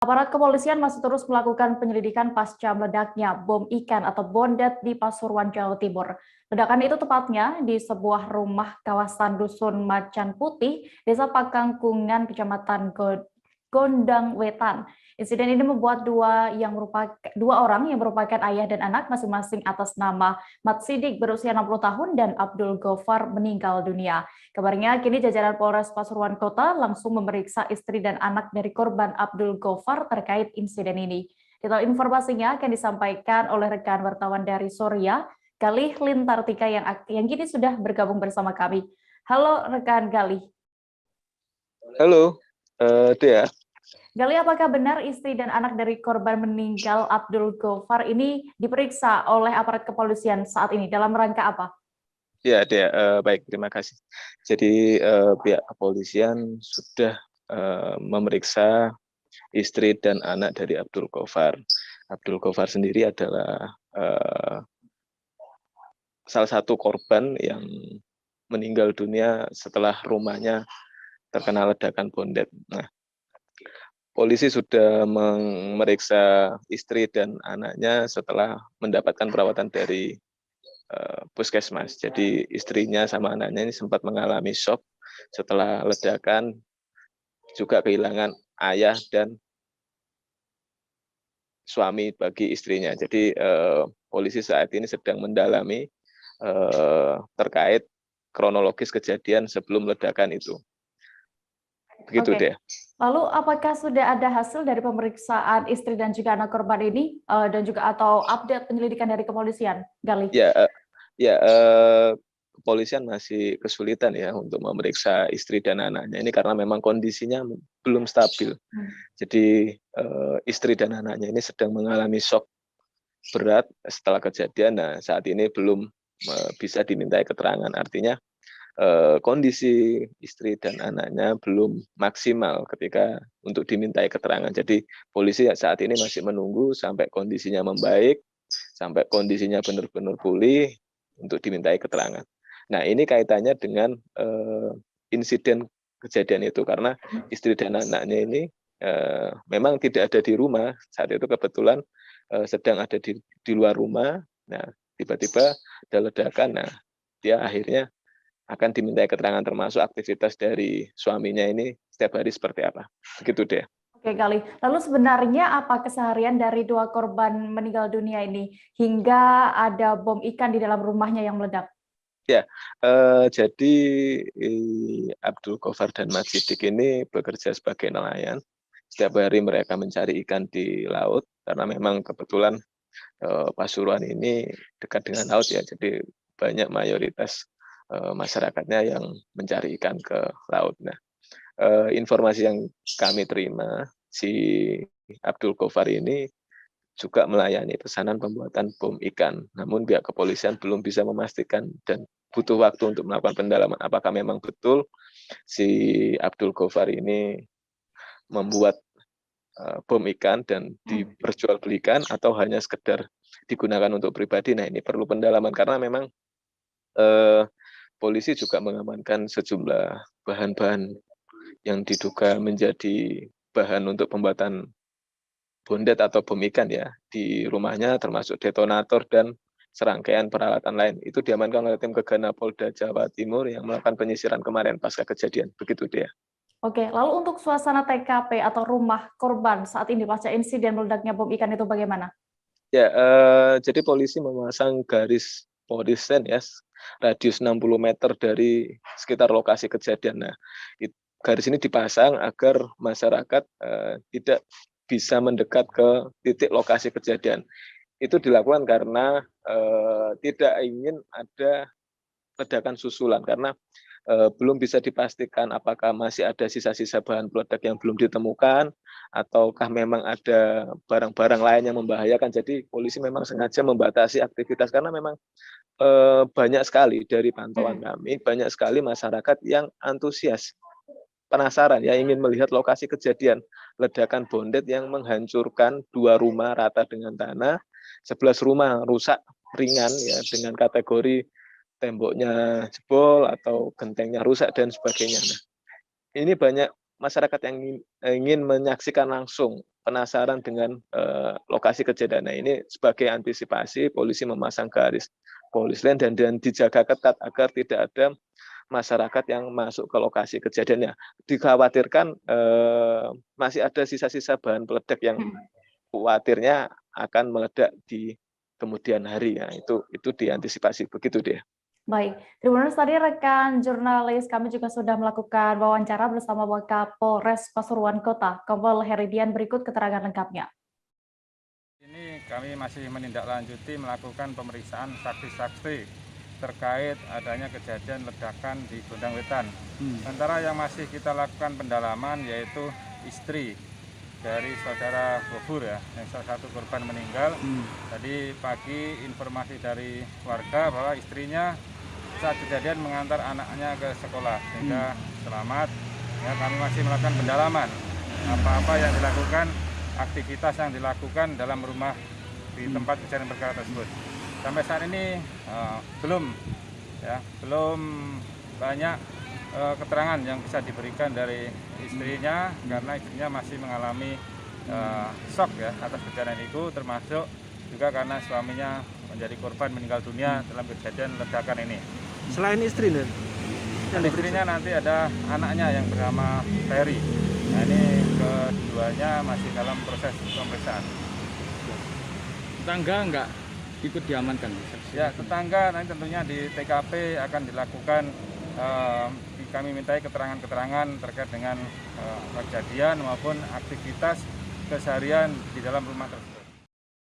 Aparat kepolisian masih terus melakukan penyelidikan pasca meledaknya bom ikan atau bondet di Pasuruan, Jawa Timur. Ledakan itu tepatnya di sebuah rumah kawasan Dusun Macan Putih, Desa Pakangkungan, Kecamatan Gondang Wetan. Insiden ini membuat dua orang yang merupakan ayah dan anak masing-masing atas nama Mat Sidik berusia 60 tahun dan Abdul Gofar meninggal dunia. Kabarnya kini jajaran Polres Pasuruan Kota langsung memeriksa istri dan anak dari korban Abdul Gofar terkait insiden ini. Detail informasinya akan disampaikan oleh rekan wartawan dari Surya, Galih Lintartika yang kini sudah bergabung bersama kami. Halo rekan Galih. Halo, Dea. Gali, apakah benar istri dan anak dari korban meninggal Abdul Gofar ini diperiksa oleh aparat kepolisian saat ini? Dalam rangka apa? Ya, Dea. Baik, terima kasih. Jadi pihak kepolisian sudah memeriksa istri dan anak dari Abdul Gofar. Abdul Gofar sendiri adalah salah satu korban yang meninggal dunia setelah rumahnya terkena ledakan bondet. Nah, polisi sudah memeriksa istri dan anaknya setelah mendapatkan perawatan dari puskesmas. Jadi istrinya sama anaknya ini sempat mengalami shock setelah ledakan, juga kehilangan ayah dan suami bagi istrinya. Jadi polisi saat ini sedang mendalami terkait kronologis kejadian sebelum ledakan itu. Begitu deh. Lalu apakah sudah ada hasil dari pemeriksaan istri dan juga anak korban ini dan juga atau update penyelidikan dari kepolisian, Gali? Ya, kepolisian masih kesulitan ya untuk memeriksa istri dan anaknya ini karena memang kondisinya belum stabil. Jadi istri dan anaknya ini sedang mengalami shock berat setelah kejadian. Nah, saat ini belum bisa dimintai keterangan. Artinya kondisi istri dan anaknya belum maksimal ketika untuk dimintai keterangan. Jadi polisi saat ini masih menunggu sampai kondisinya membaik, sampai kondisinya benar-benar pulih untuk dimintai keterangan. Nah, ini kaitannya dengan insiden kejadian itu karena istri dan anaknya ini memang tidak ada di rumah saat itu, kebetulan sedang ada di luar rumah. Nah, tiba-tiba ada ledakan. Nah, dia akhirnya akan dimintai keterangan termasuk aktivitas dari suaminya ini setiap hari seperti apa. Begitu deh. Oke, Gali. Lalu sebenarnya apa keseharian dari dua korban meninggal dunia ini hingga ada bom ikan di dalam rumahnya yang meledak? Ya, jadi Abdul Gofar dan Mat Sidik ini bekerja sebagai nelayan. Setiap hari mereka mencari ikan di laut karena memang kebetulan Pasuruan ini dekat dengan laut ya, jadi banyak mayoritas masyarakatnya yang mencari ikan ke laut. Nah, informasi yang kami terima, si Abdul Gofar ini juga melayani pesanan pembuatan bom ikan. Namun pihak kepolisian belum bisa memastikan dan butuh waktu untuk melakukan pendalaman apakah memang betul si Abdul Gofar ini membuat bom ikan dan diperjualbelikan atau hanya sekedar digunakan untuk pribadi. Nah, ini perlu pendalaman karena memang polisi juga mengamankan sejumlah bahan-bahan yang diduga menjadi bahan untuk pembuatan bondet atau bom ikan ya di rumahnya, termasuk detonator dan serangkaian peralatan lain. Itu diamankan oleh tim Gegana Polda Jawa Timur yang melakukan penyisiran kemarin pasca kejadian. Begitu dia. Oke, lalu untuk suasana TKP atau rumah korban saat ini pasca insiden meledaknya bom ikan itu bagaimana? Ya, jadi polisi memasang garis polisen ya, radius 60 meter dari sekitar lokasi kejadian. Nah, garis ini dipasang agar masyarakat tidak bisa mendekat ke titik lokasi kejadian. Itu dilakukan karena tidak ingin ada ledakan susulan karena belum bisa dipastikan apakah masih ada sisa-sisa bahan peledak yang belum ditemukan ataukah memang ada barang-barang lain yang membahayakan. Jadi polisi memang sengaja membatasi aktivitas karena memang banyak sekali dari pantauan kami, banyak sekali masyarakat yang antusias, penasaran ya, ingin melihat lokasi kejadian ledakan bondet yang menghancurkan 2 rumah rata dengan tanah, 11 rumah rusak ringan ya dengan kategori temboknya jebol atau gentengnya rusak dan sebagainya. Nah, ini banyak masyarakat yang ingin menyaksikan langsung penasaran dengan lokasi kejadian. Nah, ini sebagai antisipasi polisi memasang garis polis lain dan dijaga ketat agar tidak ada masyarakat yang masuk ke lokasi kejadiannya. Dikhawatirkan masih ada sisa-sisa bahan peledak yang khawatirnya akan meledak di kemudian hari ya. Itu diantisipasi begitu deh. Baik, Tribuners, tadi rekan jurnalis kami juga sudah melakukan wawancara bersama Wakapolres Pasuruan Kota, Kompol Heridian. Berikut keterangan lengkapnya. Ini kami masih menindaklanjuti melakukan pemeriksaan saksi-saksi terkait adanya kejadian ledakan di Gondang Wetan. Sementara yang masih kita lakukan pendalaman yaitu istri dari saudara Bobur ya, yang salah satu korban meninggal. Tadi pagi informasi dari warga bahwa istrinya saat kejadian mengantar anaknya ke sekolah sehingga selamat. Ya, kami masih melakukan pendalaman apa-apa yang dilakukan, aktivitas yang dilakukan dalam rumah di tempat kejadian perkara tersebut. Sampai saat ini belum banyak keterangan yang bisa diberikan dari istrinya karena istrinya masih mengalami shock ya atas kejadian itu, termasuk juga karena suaminya menjadi korban meninggal dunia dalam kejadian ledakan ini. Selain istri nih? Dan istrinya nanti ada anaknya yang bernama Ferry. Nah, ini keduanya masih dalam proses pemeriksaan. Tetangga nggak ikut diamankan? Ya, tetangga nanti tentunya di TKP akan dilakukan, kami mintai keterangan-keterangan terkait dengan kejadian maupun aktivitas keseharian di dalam rumah tersebut.